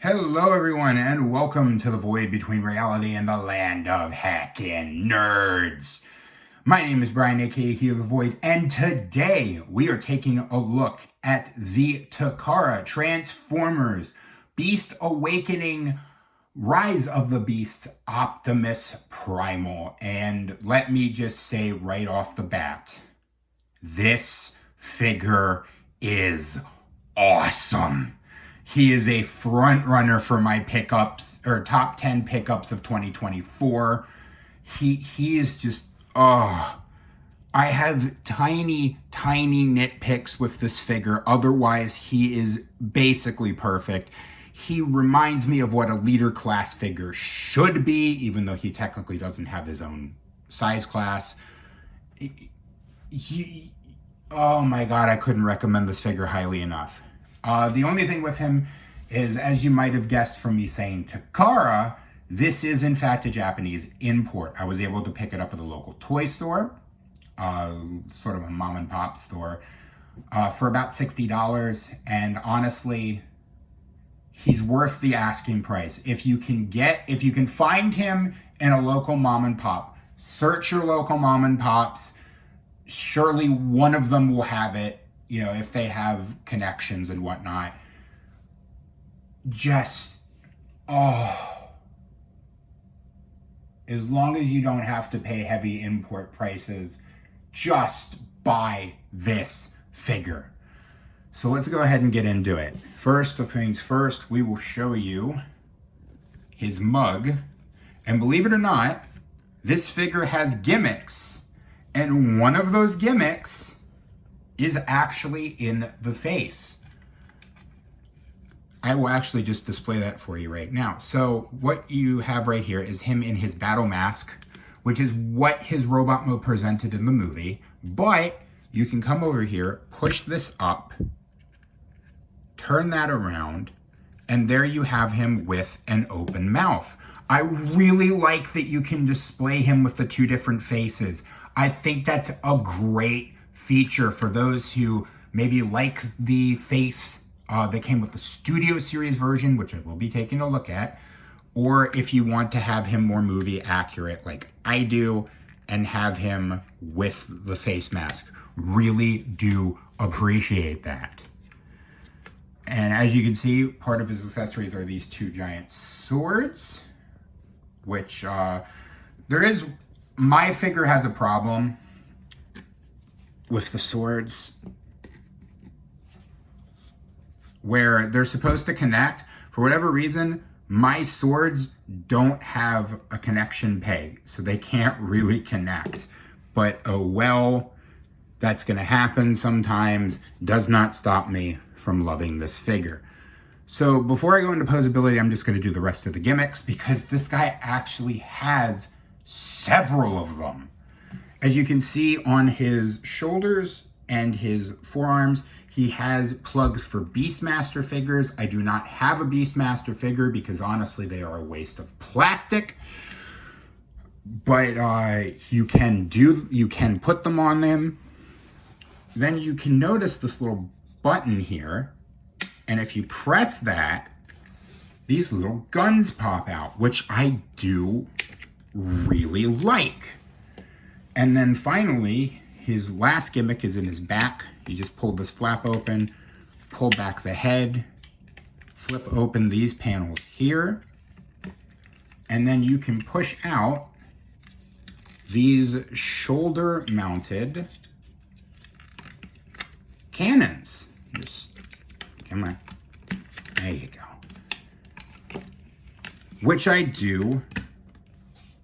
Hello, everyone, and welcome to the void between reality and the land of heckin' nerds. My name is Brian, aka Hugh the Void, and today we are taking a look at the Takara Transformers Beast Awakening Rise of the Beasts Optimus Primal. And let me just say right off the bat, this figure is awesome. He is a front runner for my pickups or top 10 pickups of 2024. He is just I have tiny nitpicks with this figure. Otherwise, he is basically perfect. He reminds me of what a leader class figure should be, even though he technically doesn't have his own size class. Oh my god, I couldn't recommend this figure highly enough. The only thing with him is, as you might have guessed from me saying Takara, this is in fact a Japanese import. I was able to pick it up at a local toy store, sort of a mom and pop store, for about $60. And honestly, he's worth the asking price. If you can find him in a local mom and pop, search your local mom and pops. Surely one of them will have it, if they have connections and whatnot. As long as you don't have to pay heavy import prices, just buy this figure. So let's go ahead and get into it. First things first, we will show you his mug. And believe it or not, this figure has gimmicks. And one of those gimmicks is actually in the face. I will actually just display that for you right now. So what you have right here is him in his battle mask, which is what his robot mode presented in the movie. But you can come over here, push this up, turn that around, and there you have him with an open mouth. I really like that you can display him with the two different faces. I think that's a great feature for those who maybe like the face that came with the Studio Series version, which I will be taking a look at, or if you want to have him more movie accurate like I do and have him with the face mask. Really do appreciate that. And as you can see, part of his accessories are these two giant swords, which my figure has a problem with the swords where they're supposed to connect. For whatever reason, my swords don't have a connection peg, so they can't really connect. But oh well, that's gonna happen sometimes. Does not stop me from loving this figure. So before I go into posability, I'm just gonna do the rest of the gimmicks because this guy actually has several of them. As you can see on his shoulders and his forearms, he has plugs for Beastmaster figures. I do not have a Beastmaster figure because honestly, they are a waste of plastic. But you can put them on them. Then you can notice this little button here. And if you press that, these little guns pop out, which I do really like. And then finally, his last gimmick is in his back. You just pull this flap open, pull back the head, flip open these panels here, and then you can push out these shoulder-mounted cannons. Just, come on. There you go. Which I do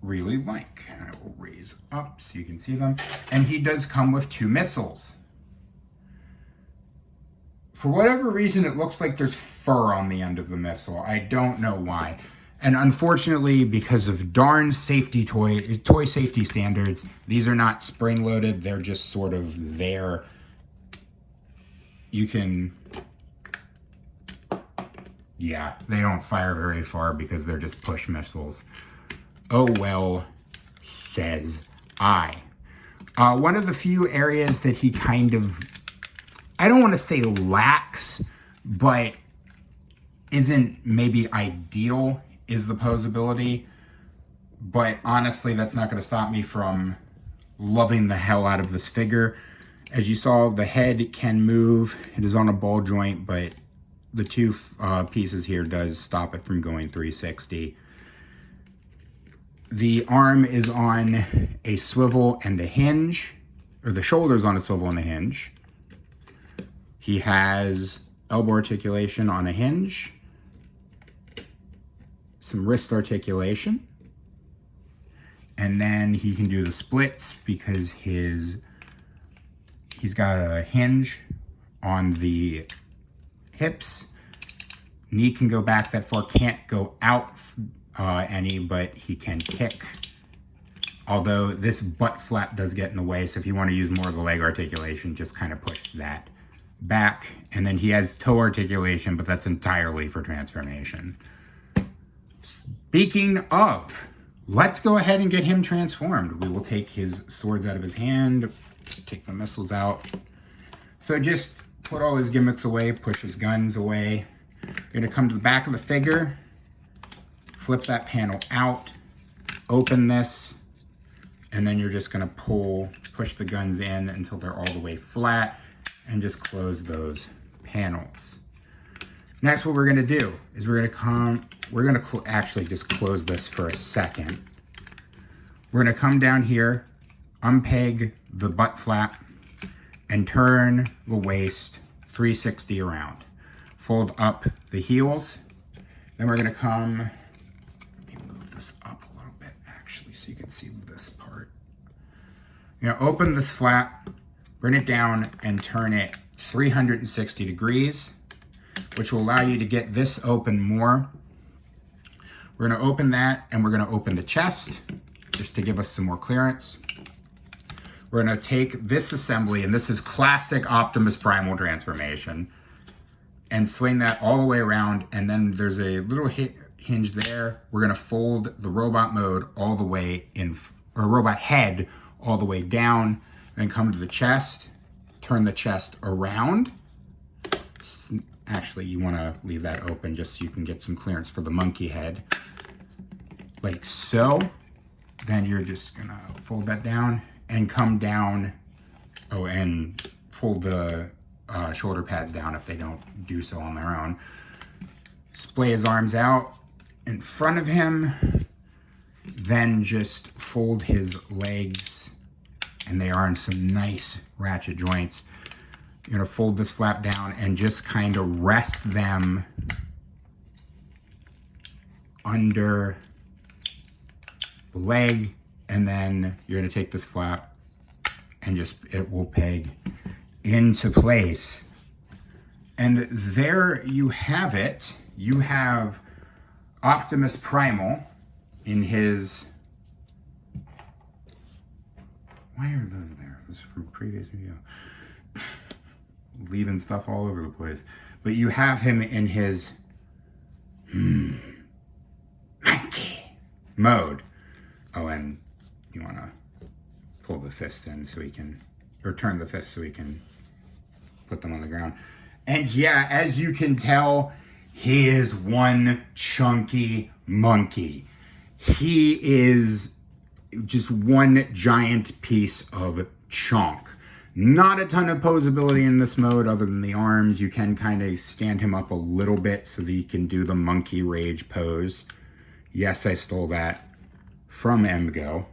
really like. And I will raise up so you can see them. And he does come with two missiles. For whatever reason, it looks like there's fur on the end of the missile. I don't know why. And unfortunately, because of darn toy safety standards, these are not spring-loaded. They're just sort of there. You can... Yeah, they don't fire very far because they're just push missiles. Oh well, says I. One of the few areas that he kind of, I don't want to say lacks, but isn't maybe ideal is the posability, but honestly, that's not going to stop me from loving the hell out of this figure. As you saw, the head can move. It is on a ball joint, but the two pieces here does stop it from going 360. The arm is on a swivel and a hinge, or the shoulder's on a swivel and a hinge. He has elbow articulation on a hinge, some wrist articulation, and then he can do the splits because he's got a hinge on the hips. Knee can go back that far, can't go out any, but he can kick. Although this butt flap does get in the way, so if you want to use more of the leg articulation, just kind of push that back. And then he has toe articulation, but that's entirely for transformation. Speaking of, let's go ahead and get him transformed. We will take his swords out of his hand, take the missiles out. So just put all his gimmicks away, push his guns away. You're gonna come to the back of the figure, flip that panel out, open this, and then you're just gonna push the guns in until they're all the way flat, and just close those panels. Next, what we're gonna do is actually just close this for a second. We're gonna come down here, unpeg the butt flap, and turn the waist 360 around. Fold up the heels. Then we're gonna come, let me move this up a little bit actually so you can see this part. You're gonna open this flap, bring it down, and turn it 360 degrees, which will allow you to get this open more. We're gonna open that, and we're gonna open the chest, just to give us some more clearance. We're gonna take this assembly, and this is classic Optimus Primal transformation, and swing that all the way around, and then there's a little hinge there. We're gonna fold the robot mode all the way in, or robot head all the way down, and come to the chest, turn the chest around. Actually, you wanna leave that open just so you can get some clearance for the monkey head, like so. Then you're just gonna fold that down and come down, and fold the shoulder pads down if they don't do so on their own. Splay his arms out in front of him, then just fold his legs, and they are in some nice ratchet joints. You're gonna fold this flap down and just kind of rest them under the leg, and then you're gonna take this flap and it will peg into place. And there you have it. You have Optimus Primal in his, why are those there? This is from a previous video. Leaving stuff all over the place. But you have him in his monkey mode. Oh, and you want to pull the fist in so he can, or turn the fist so he can put them on the ground. And yeah, as you can tell, he is one chunky monkey. He is just one giant piece of chunk. Not a ton of posability in this mode other than the arms. You can kind of stand him up a little bit so that he can do the monkey rage pose. Yes, I stole that from MGO.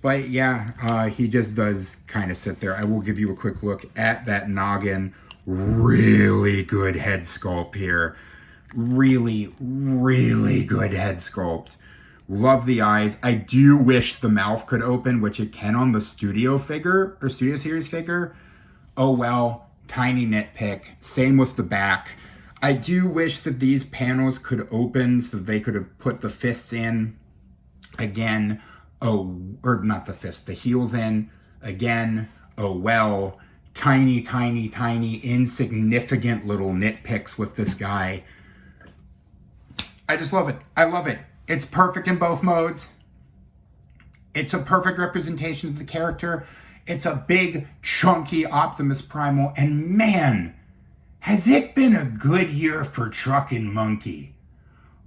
But yeah, he just does kind of sit there. I will give you a quick look at that noggin. Really good head sculpt here. Really, really good head sculpt. Love the eyes. I do wish the mouth could open, which it can on the Studio figure, or Studio Series figure. Oh well, tiny nitpick. Same with the back. I do wish that these panels could open so that they could have put the fists in again. Oh, or not the fist, the heels in again. Oh well, tiny, tiny, tiny, insignificant little nitpicks with this guy. I just love it. I love it. It's perfect in both modes. It's a perfect representation of the character. It's a big, chunky Optimus Primal, and man, has it been a good year for Truck and Monkey?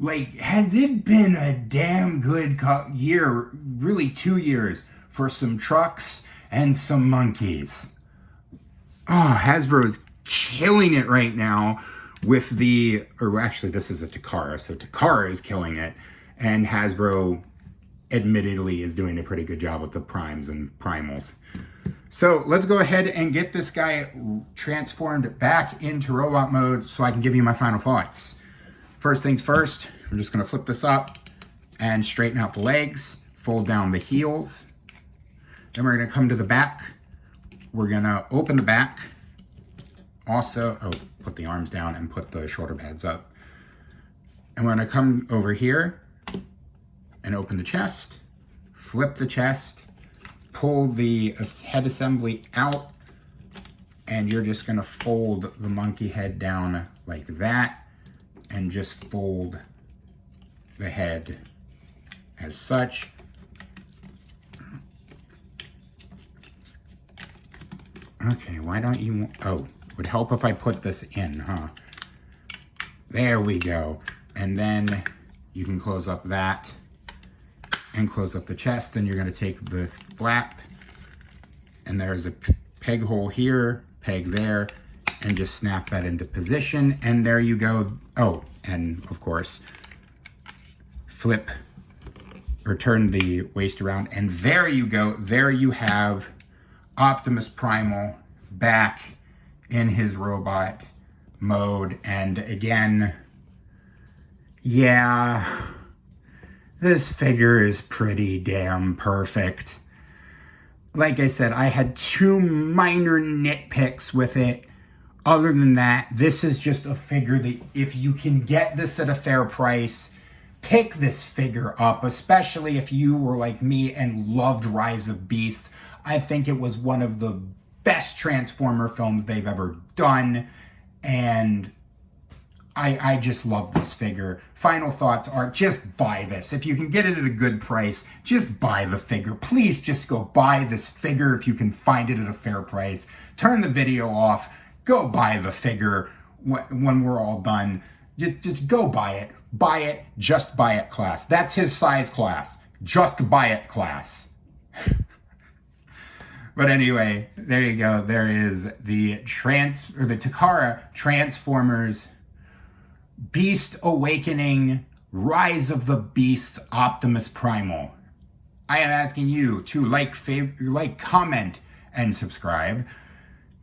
Like, has it been a damn good year, really 2 years, for some trucks and some monkeys? Oh, Hasbro's killing it right now with or actually this is a Takara, so Takara is killing it, and Hasbro admittedly is doing a pretty good job with the primes and primals. So let's go ahead and get this guy transformed back into robot mode so I can give you my final thoughts. First things first, I'm just gonna flip this up and straighten out the legs, fold down the heels. Then we're gonna come to the back. We're gonna open the back. Also, put the arms down and put the shoulder pads up. And we're gonna come over here and open the chest, flip the chest, pull the head assembly out, and you're just gonna fold the monkey head down like that, and just fold the head as such. Okay, why don't you, would help if I put this in, huh? There we go. And then you can close up that and close up the chest. Then you're gonna take the flap, and there's a peg hole here, peg there, and just snap that into position. And there you go. Oh, and of course, flip or turn the waist around. And there you go. There you have Optimus Primal back in his robot mode. And again, yeah, this figure is pretty damn perfect. Like I said, I had 2 minor nitpicks with it. Other than that, this is just a figure that if you can get this at a fair price, pick this figure up, especially if you were like me and loved Rise of Beasts. I think it was one of the best Transformer films they've ever done, and I just love this figure. Final thoughts are just buy this. If you can get it at a good price, just buy the figure. Please just go buy this figure if you can find it at a fair price. Turn the video off. Go buy the figure when we're all done. Just go buy it. Buy it. Just buy it class. That's his size class. Just buy it class. But anyway, there you go. There is the Takara Transformers Beast Awakening Rise of the Beasts Optimus Primal. I am asking you to like, comment, and subscribe.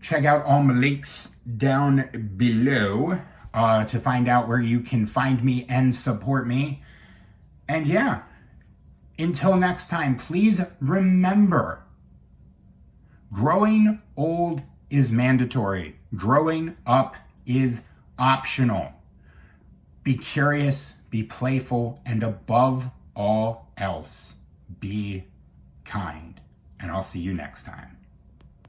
Check out all my links down below to find out where you can find me and support me. And yeah, until next time, please remember, growing old is mandatory. Growing up is optional. Be curious, be playful, and above all else, be kind. And I'll see you next time.